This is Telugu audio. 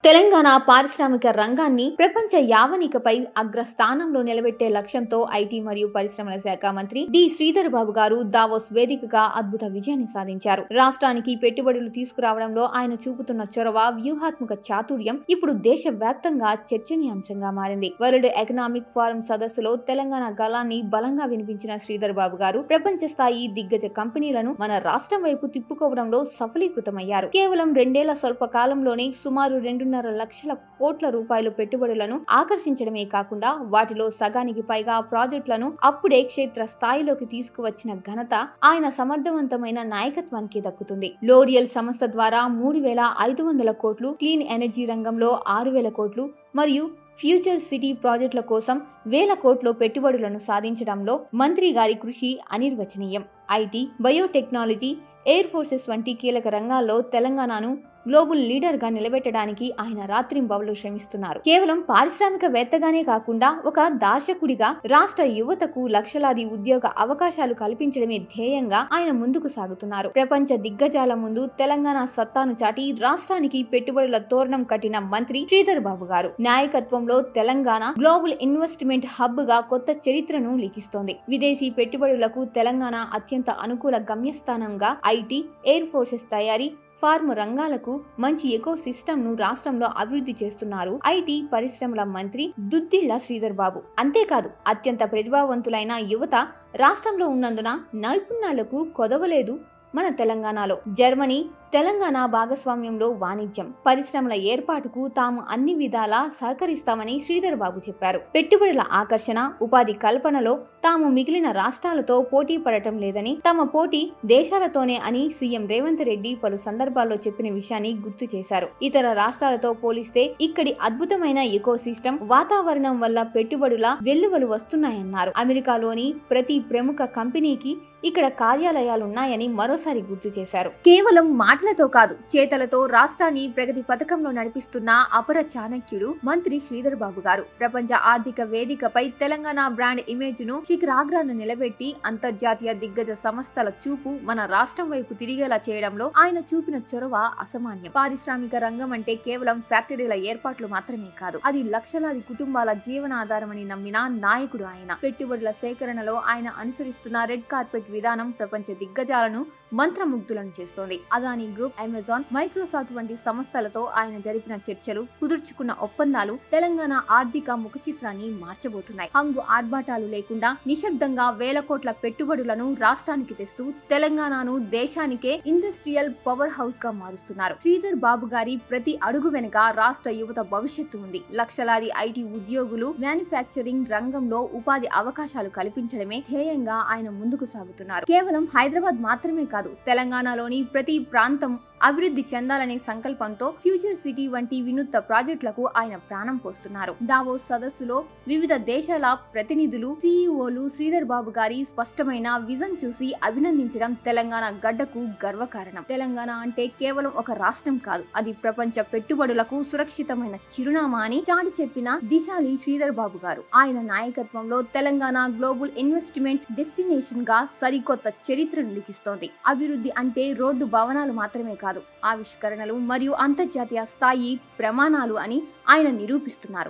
తెలంగాణ పారిశ్రామిక రంగాన్ని ప్రపంచ యావనికపై అగ్రస్థానంలో నిలబెట్టే లక్ష్యంతో ఐటీ మరియు పరిశ్రమల శాఖ మంత్రి డి శ్రీధర్ బాబు గారు దావోస్ వేదికగా అద్భుత విజయాన్ని సాధించారు. రాష్ట్రానికి పెట్టుబడులు తీసుకురావడంలో ఆయన చూపుతున్న చొరవ, వ్యూహాత్మక చాతుర్యం ఇప్పుడు దేశవ్యాప్తంగా చర్చనీయాంశంగా మారింది. వరల్డ్ ఎకనామిక్ ఫోరం సదస్సులో తెలంగాణ గళాన్ని బలంగా వినిపించిన శ్రీధర్ బాబు గారు ప్రపంచ స్థాయి దిగ్గజ కంపెనీలను మన రాష్ట్రం వైపు తిప్పుకోవడంలో సఫలీకృతమయ్యారు. కేవలం 2 ఏళ్ల స్వల్ప కాలంలోనే సుమారు 2.5 లక్షల కోట్ల రూపాయలు పెట్టుబడులను ఆకర్షించడమే కాకుండా వాటిలో సగానికి పైగా ప్రాజెక్టులను అప్పుడే క్షేత్ర స్థాయిలోకి తీసుకువచ్చిన ఘనత ఆయన సమర్థవంతమైన నాయకత్వానికి దక్కుతుంది. లోరియల్ సంస్థ ద్వారా 3,500 కోట్లు, క్లీన్ ఎనర్జీ రంగంలో 6,000 కోట్లు మరియు ఫ్యూచర్ సిటీ ప్రాజెక్టుల కోసం 1,000 కోట్ల పెట్టుబడులను సాధించడంలో మంత్రి గారి కృషి అనిర్వచనీయం. ఐటీ, బయోటెక్నాలజీ, ఎయిర్ ఫోర్సెస్ వంటి కీలక రంగాల్లో తెలంగాణను గ్లోబల్ లీడర్ గా నిలబెట్టడానికి ఆయన రాత్రింబవళ్లు శ్రమిస్తున్నారు. కేవలం పారిశ్రామికవేత్తగానే కాకుండా ఒక దర్శకుడిగా రాష్ట్ర యువతకు లక్షలాది ఉద్యోగ అవకాశాలు కల్పించడమే ధ్యేయంగా ఆయన ముందుకు సాగుతున్నారు. ప్రపంచ దిగ్గజాల ముందు తెలంగాణ సత్తాను చాటి రాష్ట్రానికి పెట్టుబడుల తోరణం కట్టిన మంత్రి శ్రీధర్ బాబు గారు నాయకత్వంలో తెలంగాణ గ్లోబల్ ఇన్వెస్ట్మెంట్ హబ్ గా కొత్త చరిత్రను లిఖిస్తోంది. విదేశీ పెట్టుబడులకు తెలంగాణ అత్యంత అనుకూల గమ్యస్థానంగా ఐటీ, ఎయిర్ ఫోర్సెస్ తయారీ, ఫార్మ్ రంగాలకు మంచి ఎకో సిస్టమ్ ను రాష్ట్రంలో అభివృద్ధి చేస్తున్నారు ఐటీ పరిశ్రమల మంత్రి దుద్దిళ్ల శ్రీధర్ బాబు. అంతేకాదు అత్యంత ప్రతిభావంతులైన యువత రాష్ట్రంలో ఉన్నందున నైపుణ్యాలకు కొదవలేదు. మన తెలంగాణలో జర్మనీ, తెలంగాణ భాగస్వామ్యంలో వాణిజ్యం, పరిశ్రమల ఏర్పాటుకు తాము అన్ని విధాలా సహకరిస్తామని శ్రీధర్ బాబు చెప్పారు. పెట్టుబడుల ఆకర్షణ, ఉపాధి కల్పనలో తాము మిగిలిన రాష్ట్రాలతో పోటీ పడటం లేదని, తమ పోటీ దేశాలతోనే అని సీఎం రేవంత్ రెడ్డి పలు సందర్భాల్లో చెప్పిన విషయాన్ని గుర్తు చేశారు. ఇతర రాష్ట్రాలతో పోలిస్తే ఇక్కడి అద్భుతమైన ఎకో సిస్టమ్ వాతావరణం వల్ల పెట్టుబడుల వెల్లువలు వస్తున్నాయన్నారు. అమెరికాలోని ప్రతి ప్రముఖ కంపెనీకి ఇక్కడ కార్యాలయాలున్నాయని మరోసారి గుర్తు చేశారు. కేవలం మాటలతో కాదు, చేతలతో రాష్ట్రాన్ని ప్రగతి పథకంలో నడిపిస్తున్న అపర చాణక్యుడు మంత్రి శ్రీధర్ బాబు గారు. ప్రపంచ ఆర్థిక వేదికపై తెలంగాణ బ్రాండ్ ఇమేజ్ ను శిఖరాగ్రాన్ని నిలబెట్టి అంతర్జాతీయ దిగ్గజ సంస్థల చూపు మన రాష్ట్రం వైపు తిరిగేలా చేయడంలో ఆయన చూపిన చొరవ అసామాన్యం. పారిశ్రామిక రంగం అంటే కేవలం ఫ్యాక్టరీల ఏర్పాట్లు మాత్రమే కాదు, అది లక్షలాది కుటుంబాల జీవనాధారమని నమ్మిన నాయకుడు ఆయన. పెట్టుబడుల సేకరణలో ఆయన అనుసరిస్తున్న రెడ్ కార్పెట్ విధానం ప్రపంచ దిగ్గజాలను మంత్రముగ్ధులను చేస్తోంది. అదానీ గ్రూప్, అమెజాన్, మైక్రోసాఫ్ట్ వంటి సంస్థలతో ఆయన జరిపిన చర్చలు, కుదుర్చుకున్న ఒప్పందాలు తెలంగాణ ఆర్థిక ముఖ చిత్రాన్ని మార్చబోతున్నాయి. హంగు ఆర్భాటాలు లేకుండా నిశ్శబ్దంగా 1,000 కోట్ల పెట్టుబడులను రాష్ట్రానికి తెస్తూ తెలంగాణను దేశానికే ఇండస్ట్రియల్ పవర్ హౌస్ గా మారుస్తున్నారు. శ్రీధర్ బాబు గారి ప్రతి అడుగు వెనుక రాష్ట్ర యువత భవిష్యత్తు ఉంది. లక్షలాది ఐటీ ఉద్యోగులు మ్యానుఫ్యాక్చరింగ్ రంగంలో ఉపాధి అవకాశాలు కల్పించడమే ధ్యేయంగా ఆయన ముందుకు సాగుతున్నారు. కేవలం హైదరాబాద్ మాత్రమే కాదు, తెలంగాణలోని ప్రతి ప్రాంతం అభివృద్ధి చెందాలనే సంకల్పంతో ఫ్యూచర్ సిటీ వంటి వినూత్న ప్రాజెక్టులకు ఆయన ప్రాణం పోస్తున్నారు. దావోస్ సదస్సులో వివిధ దేశాల ప్రతినిధులు, సీఈఓలు శ్రీధర్ బాబు గారి స్పష్టమైన విజన్ చూసి అభినందించడం తెలంగాణ గడ్డకు గర్వకారణం. తెలంగాణ అంటే కేవలం ఒక రాష్ట్రం కాదు, అది ప్రపంచ పెట్టుబడులకు సురక్షితమైన చిరునామా అని చాటి చెప్పిన దిశాలి శ్రీధర్ బాబు గారు. ఆయన నాయకత్వంలో తెలంగాణ గ్లోబల్ ఇన్వెస్ట్మెంట్ డెస్టినేషన్ గా సరికొత్త చరిత్రను లిఖిస్తోంది. అభివృద్ధి అంటే రోడ్డు భవనాలు మాత్రమే కాదు, ఆవిష్కరణలు మరియు అంతర్జాతీయ స్థాయి ప్రమాణాలు అని ఆయన నిరూపిస్తున్నారు.